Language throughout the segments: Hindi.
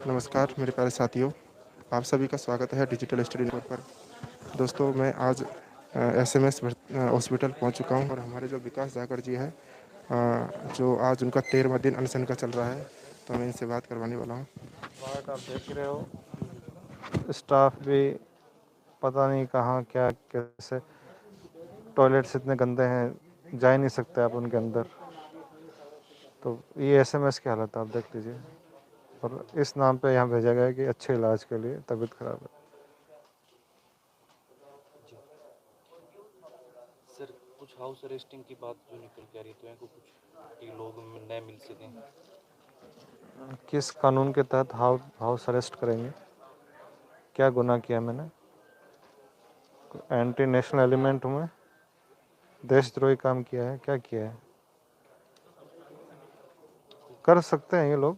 नमस्कार मेरे प्यारे साथियों, आप सभी का स्वागत है डिजिटल स्टडी रिपोर्ट पर। दोस्तों मैं आज एसएमएस हॉस्पिटल पहुंच चुका हूं और हमारे जो विकास जाखड़ जी हैं, जो आज उनका 13वां दिन अनशन का चल रहा है, तो मैं इनसे बात करवाने वाला हूं। वार्ड आप देख रहे हो, स्टाफ भी पता नहीं कहाँ क्या कैसे, टॉयलेट्स इतने गंदे हैं, जा ही नहीं सकते आप उनके अंदर। तो ये एसएमएस की हालत आप देख लीजिए, और इस नाम पे यहाँ भेजा गया है कि अच्छे इलाज के लिए तबीयत खराब है। सर कुछ हाउस अरेस्टिंग की बात जो निकल के आ रही है, तो इनको कुछ कि लोग न मिल सकें। किस कानून के तहत हाउस अरेस्ट करेंगे? क्या गुनाह किया मैंने? एंटी नेशनल एलिमेंट हूँ मैं? देशद्रोही काम किया है? क्या किया है? कर सकते हैं ये लोग,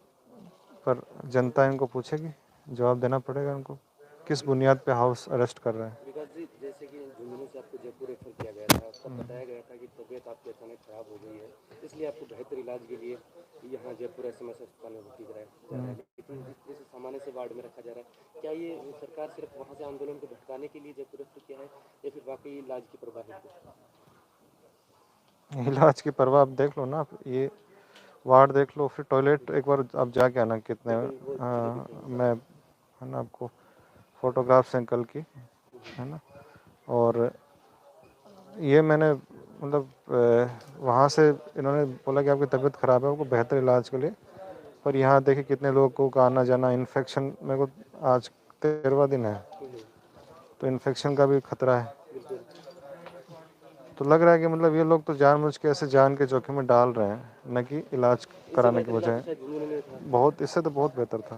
पर जनता इनको पूछेगी, जवाब देना पड़ेगा इनको। किस बुनियाद पे हाउस अरेस्ट कर रहे हैं? विकास जी, जैसे कि झुंझुनू से आपको जयपुर रेफर किया गया था, तब बताया गया था कि तबीयत आपकी अचानक खराब हो गई है, इसलिए आपको बेहतर इलाज के लिए यहाँ जयपुर एसएमएस अस्पताल में भर्ती कराया जा रहा है। लेकिन जिस जैसे सामान्य से वार्ड में रखा जा रहा है, क्या ये सरकार सिर्फ वहाँ से आंदोलन को भटकाने के लिए जयपुर रेफर किया है, या फिर वाकई इलाज की परवाह है? इलाज की परवाह आप देख लो ना, आप ये वार्ड देख लो, फिर टॉयलेट एक बार आप जाके आना कितने। मैं है ना आपको फोटोग्राफ्स हैं कल की, है ना। और ये मैंने मतलब वहाँ से इन्होंने बोला कि आपकी तबीयत ख़राब है, आपको बेहतर इलाज के लिए। पर यहाँ देखिए कितने लोगों का आना जाना, इन्फेक्शन, मेरे को आज 13वां दिन है, तो इन्फेक्शन का भी खतरा है। तो लग रहा है कि मतलब ये लोग तो जानबूझ के ऐसे जान के जोखिम में डाल रहे हैं, न कि इलाज कराने के बजाय। बहुत, इससे तो बहुत बेहतर था।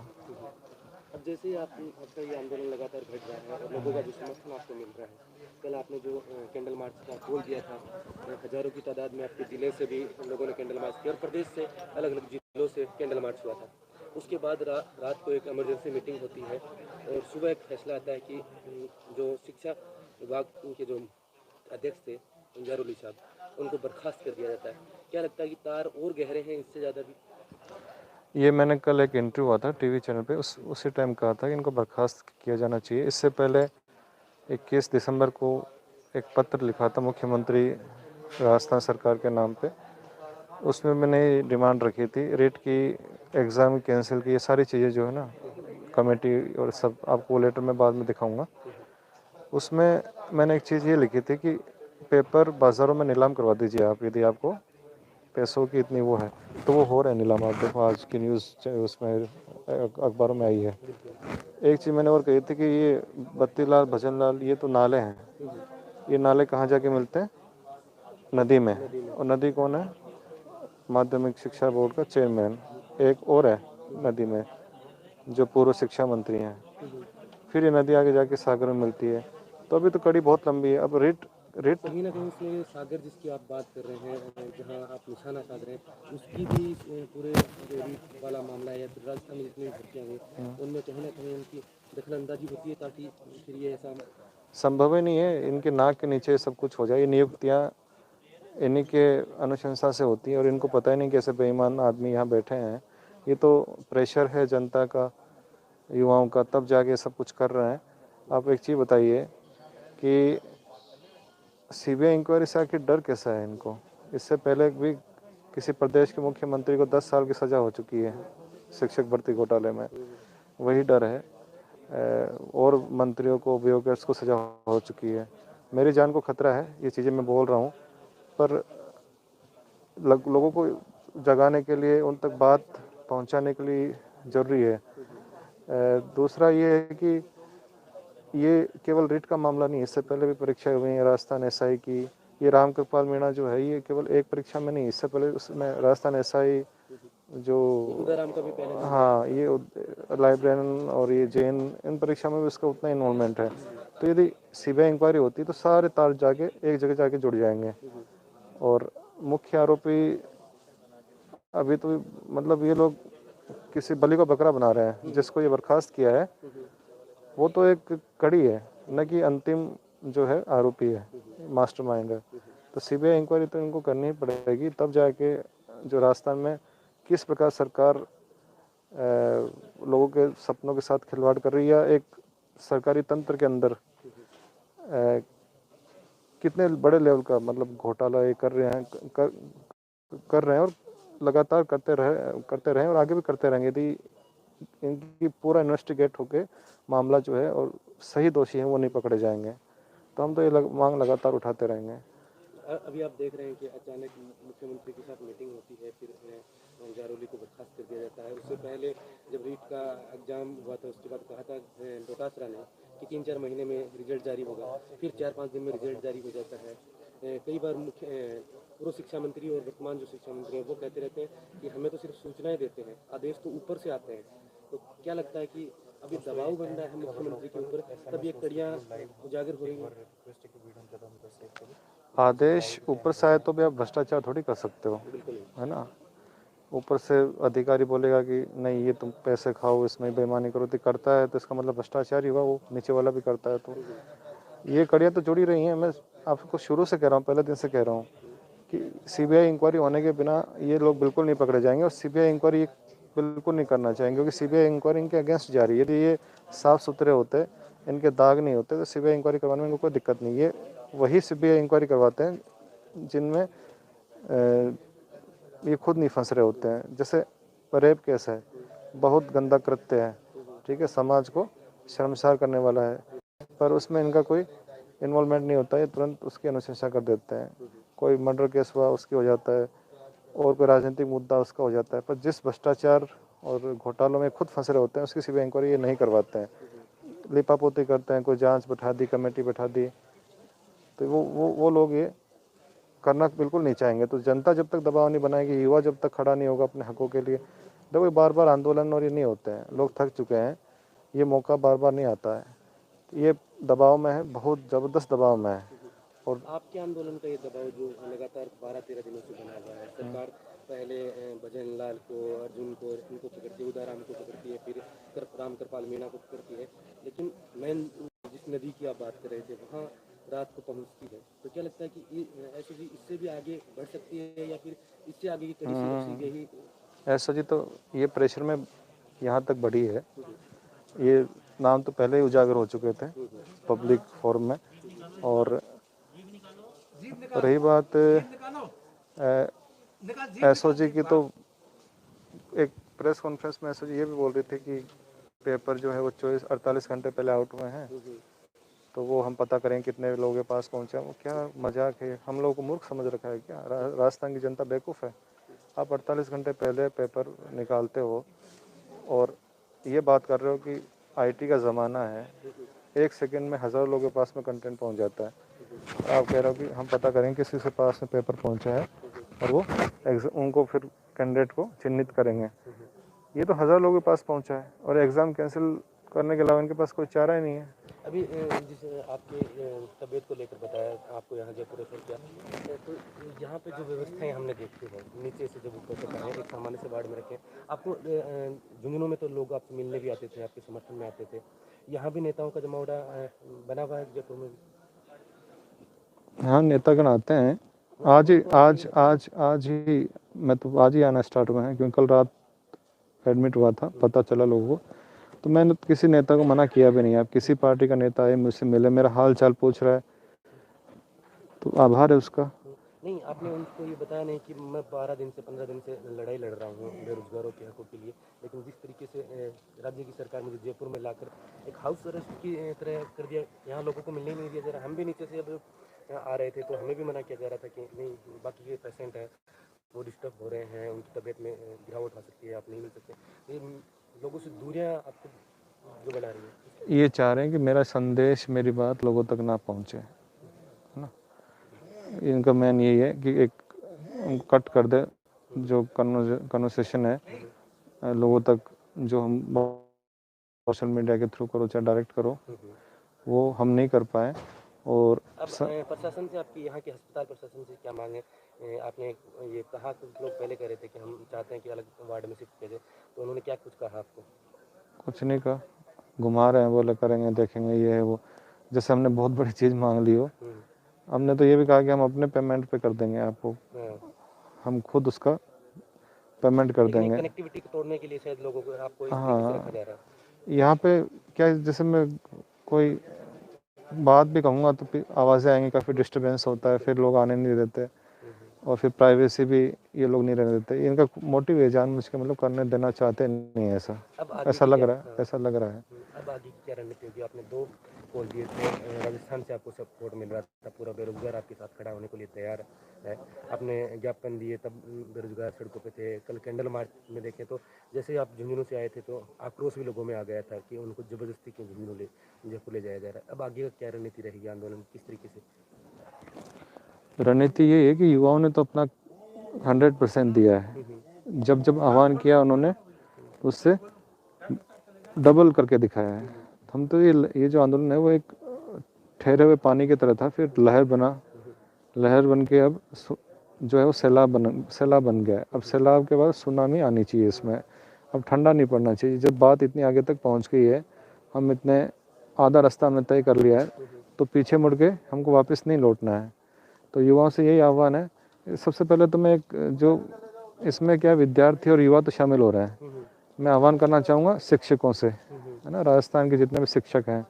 अब जैसे ही आपका ये आंदोलन लगातार घट रहा है और लोगों का जो समर्थन आपको मिल रहा है, कल आपने जो कैंडल मार्च का बोल दिया था, हजारों की तादाद में आपके जिले से भी लोगों ने कैंडल मार्च किया और प्रदेश से अलग अलग जिलों से कैंडल मार्च हुआ था। उसके बाद रात को एक इमरजेंसी मीटिंग होती है और सुबह एक फैसला आता है कि जो शिक्षा विभाग के जो अध्यक्ष थे अंजारुल साहब, उनको बर्खास्त कर दिया जाता है। क्या लगता है कि तार और गहरे हैं इससे ज़्यादा भी? ये मैंने कल एक इंटरव्यू हुआ था टीवी चैनल पे, उसी टाइम कहा था कि इनको बर्खास्त किया जाना चाहिए। इससे पहले 21 दिसंबर को एक पत्र लिखा था मुख्यमंत्री राजस्थान सरकार के नाम पे। उसमें मैंने डिमांड रखी थी रेट की, एग्ज़ाम कैंसिल की, ये सारी चीज़ें जो है ना, कमेटी और सब, आपको लेटर में बाद में दिखाऊंगा। उसमें मैंने एक चीज़ ये लिखी थी कि पेपर बाज़ारों में नीलाम करवा दीजिए आप, यदि आपको पैसों की इतनी वो है। तो वो हो रहा है नीलाम, आप देखो आज की न्यूज़ उसमें अखबारों में आई है। एक चीज़ मैंने और कही थी कि ये बत्तीलाल, भजनलाल, ये तो नाले हैं, ये नाले कहाँ जाके मिलते हैं? नदी में। और नदी कौन है? माध्यमिक शिक्षा बोर्ड का चेयरमैन। एक और है नदी में जो पूर्व शिक्षा मंत्री हैं। फिर ये नदी आगे जाके सागर में मिलती है। तो अभी तो कड़ी बहुत लंबी है। अब रिट कहीं ना कहीं इसमें सागर जिसकी आप बात कर रहे हैं, जहां आप निशाना साध रहे हैं, उसकी भी पूरे जो रीट वाला मामला है या फिर राजस्थान में जितनी भर्तियाँ हुई, उनमें कहीं ना कहीं उनकी दखलंदाजी होती है, ताकि फिर ये ऐसा संभव ही नहीं है, इनके नाक के नीचे सब कुछ हो जाए। ये नियुक्तियाँ इन्हीं के अनुशंसा से होती है और इनको पता ही नहीं कैसे बेईमान आदमी यहाँ बैठे हैं। ये तो प्रेशर है जनता का, युवाओं का, तब जाके सब कुछ कर रहे हैं। आप एक चीज़ बताइए कि सीबीआई इंक्वायरी से आखिर डर कैसा है इनको? इससे पहले भी किसी प्रदेश के मुख्यमंत्री को 10 साल की सज़ा हो चुकी है शिक्षक भर्ती घोटाले में। वही डर है। और मंत्रियों को, बीओकेर्स को सज़ा हो चुकी है। मेरी जान को खतरा है, ये चीज़ें मैं बोल रहा हूँ, पर लोगों को जगाने के लिए, उन तक बात पहुँचाने के लिए ज़रूरी है। दूसरा ये है कि ये केवल रिट का मामला नहीं है, इससे पहले भी परीक्षाएं हुई हैं राजस्थान एसआई की। ये रामकृपाल मीणा जो है, ये केवल एक परीक्षा में नहीं, इससे पहले उसमें राजस्थान एसआई जो, उदाराम का भी पहले नाम हाँ, ये लाइब्रेरियन और ये जैन, इन परीक्षा में भी उसका उतना इन्वॉल्वमेंट है। तो यदि सीबीआई इंक्वायरी होती तो सारे तार जाके एक जगह जाके जुड़ जाएंगे। और मुख्य आरोपी अभी तो मतलब ये लोग किसी बलि को बकरा बना रहे हैं। जिसको ये बर्खास्त किया है वो तो एक कड़ी है, न कि अंतिम जो है आरोपी है, मास्टरमाइंड है। तो सीबीआई इंक्वायरी तो इनको करनी ही पड़ेगी, तब जाके जो राजस्थान में किस प्रकार सरकार लोगों के सपनों के साथ खिलवाड़ कर रही है, या एक सरकारी तंत्र के अंदर कितने बड़े लेवल का मतलब घोटाला ये कर रहे हैं और लगातार करते रहे और आगे भी करते रहेंगे यदि इनकी पूरा इन्वेस्टिगेट होके मामला जो है और सही दोषी हैं वो नहीं पकड़े जाएंगे, तो हम तो ये मांग लगातार उठाते रहेंगे। अभी आप देख रहे हैं कि अचानक मुख्यमंत्री के साथ मीटिंग होती है, फिर जारोली को बर्खास्त कर दिया जाता है। उससे पहले जब रीट का एग्जाम हुआ था उसके बाद कहा था डोटासरा ने कि 3-4 महीने में रिजल्ट जारी होगा, फिर 4-5 दिन में रिजल्ट जारी हो जाता है। कई बार पूर्व शिक्षा मंत्री और वर्तमान जो शिक्षा मंत्री हैं वो कहते रहते हैं कि हमें तो सिर्फ सूचनाएं देते हैं, आदेश तो ऊपर से आते हैं। तो क्या लगता है कि अभी दबाव बन रहा है मुख्यमंत्री के ऊपर, तब ये कड़ियाँ उजागर हो रही हैं? आदेश ऊपर से आए तो भी आप भ्रष्टाचार थोड़ी कर सकते हो, है ना। ऊपर से अधिकारी बोलेगा कि नहीं ये तुम पैसे खाओ, इसमें बेईमानी करो, तो करता है तो इसका मतलब भ्रष्टाचार ही हुआ, वो नीचे वाला भी करता है। तो ये कड़ियाँ तो जुड़ी रही हैं। मैं आपको शुरू से कह रहा हूँ, पहले दिन से कह रहा हूँ कि सीबीआई इंक्वायरी होने के बिना ये लोग बिल्कुल नहीं पकड़े जाएंगे, और सीबीआई इंक्वायरी बिल्कुल नहीं करना चाहेंगे, क्योंकि सीबीआई इंक्वायरी इनके अगेंस्ट जा रही है। यदि ये साफ सुथरे होते, इनके दाग नहीं होते, तो सीबीआई इंक्वायरी करवाने में कोई दिक्कत नहीं। ये वही सीबीआई इंक्वायरी करवाते हैं जिनमें ये खुद नहीं फंस रहे होते हैं। जैसे रेप केस है, बहुत गंदा कृत्य है, ठीक है, समाज को शर्मसार करने वाला है, पर उसमें इनका कोई इन्वॉल्वमेंट नहीं होता है, तुरंत उसकी अनुशंसा कर देते हैं। कोई मर्डर केस हुआ उसकी हो जाता है, और कोई राजनीतिक मुद्दा उसका हो जाता है, पर जिस भ्रष्टाचार और घोटालों में खुद फंसे होते हैं उसकी सीबीआई इंक्वायरी ये नहीं करवाते हैं, लिपापोती करते हैं। कोई जांच बैठा दी, कमेटी बैठा दी, तो वो लोग ये करना बिल्कुल नहीं चाहेंगे। तो जनता जब तक दबाव नहीं बनाएगी, युवा जब तक खड़ा नहीं होगा अपने हकों के लिए, देखो बार बार आंदोलन और ये नहीं होते हैं, लोग थक चुके हैं, ये मौका बार बार नहीं आता है। ये दबाव में है, बहुत ज़बरदस्त दबाव में है। और आपके आंदोलन का ये दबाव जो लगातार 12-13 दिनों से बना हुआ है, सरकार पहले भजन लाल को, अर्जुन को, इनको पकड़ती है, उदाराम को पकड़ती है, फिर राम कृपाल मीणा को पकड़ती है, लेकिन मेन जिस नदी की आप बात कर रहे थे वहाँ रात को पहुँचती है। तो क्या लगता है कि ऐसे भी इससे भी आगे बढ़ सकती है, या फिर इससे आगे की कड़ी ही? ऐसा जी, तो ये प्रेशर में यहाँ तक बढ़ी है। ये नाम तो पहले ही उजागर हो चुके थे पब्लिक फोरम में। और रही बात एसओजी की, तो एक प्रेस कॉन्फ्रेंस में एसओजी ये भी बोल रही थी कि पेपर जो है वो 48 घंटे पहले आउट हुए हैं, तो वो हम पता करें कितने लोगों के पास पहुंचा। वो क्या मजाक है, हम लोगों को मूर्ख समझ रखा है क्या? राजस्थान की जनता बेवकूफ़ है? आप 48 घंटे पहले पेपर निकालते हो और ये बात कर रहे हो कि आईटी का ज़माना है, 1 सेकंड में हज़ारों लोगों के पास में कंटेंट पहुंच जाता है। आप कह रहे हो कि हम पता करें किसी के पास में पेपर पहुंचा है और वो उनको फिर कैंडिडेट को चिन्हित करेंगे। ये तो हज़ारों लोगों के पास पहुंचा है, और एग्ज़ाम कैंसिल करने के अलावा इनके पास कोई चारा ही नहीं है। अभी जिस आपके तबीयत को लेकर बताया, आपको यहाँ जयपुर रेफर किया, तो यहाँ पे जो व्यवस्थाएं हमने देखी हैं, नीचे से जब ऊपर तक आए, एक सामान्य से वार्ड में रखे, आपको झुंझुनू में तो लोग आपसे मिलने भी आते थे, आपके समर्थन में आते थे, यहाँ भी नेताओं का जमावड़ा बना हुआ है जयपुर में? हाँ, नेतागण आते हैं। आज ही मैं तो आज ही आना स्टार्ट हुआ है, क्योंकि कल रात एडमिट हुआ था, पता चला लोगों को। तो मैंने किसी नेता को मना किया भी नहीं। आप किसी पार्टी का नेता है, मुझसे मिले, मेरा हाल चाल पूछ रहा है, तो आभार है उसका। नहीं, आपने उनको ये बताया नहीं कि मैं 12 दिन से 15 दिन से लड़ाई लड़ रहा हूँ बेरोजगारों के हकों के लिए, लेकिन जिस तरीके से राज्य की सरकार मुझे जयपुर में लाकर एक हाउस अरेस्ट की तरह कर दिया, यहाँ लोगों को मिलने नहीं दिया जा रहा। हम भी नीचे से अब आ रहे थे तो हमें भी मना किया जा रहा था कि नहीं, बाकी के पेशेंट हैं वो डिस्टर्ब हो रहे हैं, उनकी तबीयत में गिरावट आ सकती है, आप नहीं मिल सकते। ये लोगों से दूरियाँ आपको जो बना रही है, ये चाह रहे हैं कि मेरा संदेश, मेरी बात लोगों तक ना पहुँचे, है ना। इनका मेन यही है कि एक कट कर दे जो कन्वर्सेशन है लोगों तक, जो हम सोशल मीडिया के थ्रू करो चाहे डायरेक्ट करो, वो हम नहीं कर पाए। और अब प्रशासन से, आपकी यहाँ के अस्पताल प्रशासन से क्या मांगे? आपने ये कहा, कुछ लोग पहले कह रहे थे कि हम चाहते हैं कि अलग वार्ड में शिफ्ट किया जाए, तो उन्होंने क्या कुछ कहा आपको? कुछ नहीं कहा, घुमा रहे हैं, बोले करेंगे, देखेंगे, ये है वो, जैसे हमने बहुत बड़ी चीज़ मांग ली हो। हमने तो ये भी कहा कि हम अपने पेमेंट पे कर देंगे आपको, हम खुद उसका पेमेंट कर लेकिन देंगे। कनेक्टिविटी को तोड़ने के लिए शायद लोगों को आपको इस तरीके से रखा जा रहा है। यहाँ पे क्या है, जैसे मैं कोई बात भी कहूँगा तो फिर आवाज़ें आएंगी, काफ़ी डिस्टरबेंस होता है, फिर लोग आने नहीं देते और फिर प्राइवेसी भी ये लोग नहीं रहने देते। इनका मोटिव है जानबूझ के, मतलब करने देना चाहते नहीं है ऐसा, अब आगे ऐसा की लग क्या रहा है, ऐसा लग रहा है। अब आगे की क्या रणनीति होगी? आपने 2 पोल दिए थे, राजस्थान से आपको सपोर्ट मिल रहा था, पूरा बेरोजगार आपके साथ खड़ा होने के लिए तैयार है। आपने ज्ञापन दिए तब बेरोजगार सड़कों पे थे। कल कैंडल मार्च में देखें तो जैसे ही आप झुंझुनू से आए थे तो आक्रोश भी लोगों में आ गया था कि उनको जबरदस्ती क्यों झुंझुनू जयपुर ले जाया जा रहा है। अब आगे का क्या रणनीति रहेगी? आंदोलन किस तरीके से? रणनीति ये है कि युवाओं ने तो अपना 100% दिया है। जब जब आह्वान किया उन्होंने उससे डबल करके दिखाया है। हम तो ये जो आंदोलन है वो एक ठहरे हुए पानी की तरह था, फिर लहर बना, लहर बन के अब जो है वो सैलाब बन गया है। अब सैलाब के बाद सुनामी आनी चाहिए इसमें, अब ठंडा नहीं पड़ना चाहिए। जब बात इतनी आगे तक पहुंच गई है, हम इतने आधा रास्ता हमने तय कर लिया है, तो पीछे मुड़ के हमको वापस नहीं लौटना है। तो युवाओं से यही आह्वान है। सबसे पहले तो मैं जो इसमें क्या विद्यार्थी और युवा तो शामिल हो रहे हैं, मैं आह्वान करना चाहूँगा शिक्षकों से, है ना, राजस्थान के जितने भी शिक्षक हैं,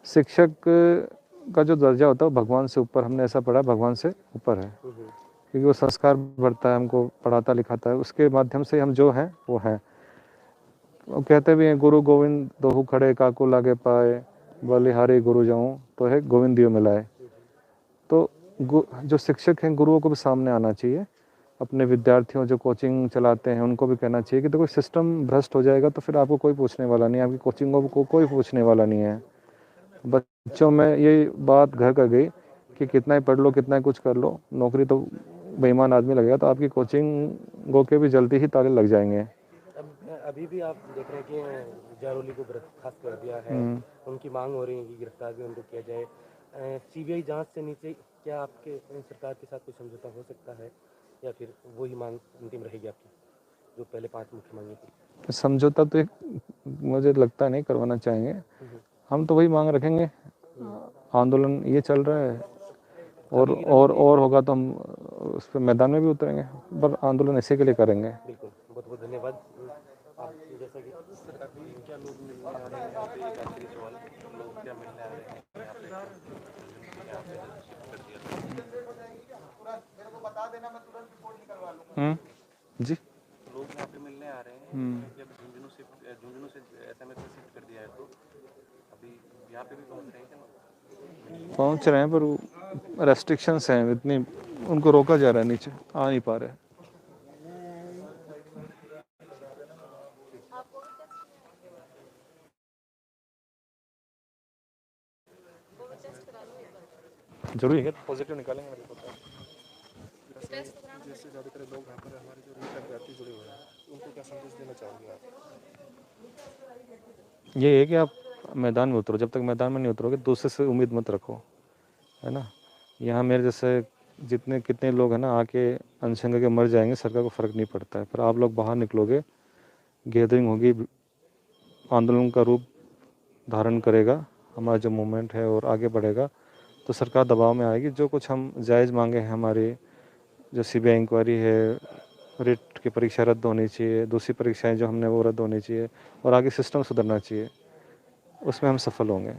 शिक्षक का जो दर्जा होता है वो भगवान से ऊपर, हमने ऐसा पढ़ा, भगवान से ऊपर है, क्योंकि वो संस्कार बढ़ता है, हमको पढ़ाता लिखाता है, उसके माध्यम से हम जो हैं वो हैं। वो कहते भी हैं गुरु गोविंद दोहु खड़े काको लागे पाए, बलिहारी गुरु जाऊँ तो है गोविंद दियो मिलाए। तो जो शिक्षक हैं गुरुओं को भी सामने आना चाहिए, अपने विद्यार्थियों जो कोचिंग चलाते हैं उनको भी कहना चाहिए कि देखो सिस्टम भ्रष्ट हो जाएगा तो फिर आपको कोई पूछने वाला नहीं है, आपकी कोचिंगों को कोई पूछने वाला नहीं है। बच्चों में ये बात घर कर गई कि कितना ही पढ़ लो, कितना ही कुछ कर लो, नौकरी तो बेईमान आदमी लगेगा, तो आपकी कोचिंगों के भी जल्दी ही ताले लग जाएंगे। अभी भी आप देख रहे हैं कि जारोली को बर्खास्त कर दिया है, उनकी मांग हो रही है कि गिरफ्तार भी उनको किया जाए। सीबीआई जांच से नीचे क्या आपके सरकार के साथ कोई समझौता हो सकता है या फिर वही मांग अंतिम रहेगी आपकी जो पहले 5 मुख्य मांगी थी? समझौता तो मुझे लगता नहीं करवाना चाहेंगे, हम तो वही मांग रखेंगे। आंदोलन ये चल रहा है और होगा तो हम उस पर मैदान में भी उतरेंगे, पर आंदोलन इसी के लिए करेंगे। बिल्कुल, बहुत बहुत धन्यवाद। आप जैसा कि क्या लोग मिलने आ रहे हैं यहाँ पे? एक आखिरी सवाल, लोग क्या मिलने आ रहे हैं यहाँ पे? यहाँ पे शिफ्ट कर दिया जी, लोग यहाँ पे मिलने आ रहे हैं जब झुंझुनू से एसएमएस में शिफ्ट कर दिया है तो अभी यहाँ पे भी पहुँच रहे हैं क्या लोग? पहुंच रहे हैं पर रेस्ट्रिक्शंस हैं इतनी, उनको रोका जा रहा है, नीचे आ नहीं पा रहे। जरूरी है, पॉजिटिव निकालेंगे मेरे को। जैसे ज़्यादातर लोग यहाँ पर हमारे जो रीट अभ्यर्थी जुड़े हुए हैं उनको क्या संदेश देना चाहोगे आप? ये है कि आप मैदान में उतरो, जब तक मैदान में नहीं उतरोगे दूसरे से उम्मीद मत रखो, है ना। यहाँ मेरे जैसे जितने कितने लोग हैं ना, आके अनशन के मर जाएंगे, सरकार को फ़र्क नहीं पड़ता है। पर आप लोग बाहर निकलोगे, गैदरिंग होगी, आंदोलन का रूप धारण करेगा हमारा जो मूवमेंट है और आगे बढ़ेगा, तो सरकार दबाव में आएगी। जो कुछ हम जायज़ मांगे हैं, हमारी जो सीबीआई इंक्वायरी है, रिट की परीक्षा रद्द होनी चाहिए, दूसरी परीक्षाएं जो हमने वो रद्द होनी चाहिए और आगे सिस्टम सुधरना चाहिए, उसमें हम सफल होंगे।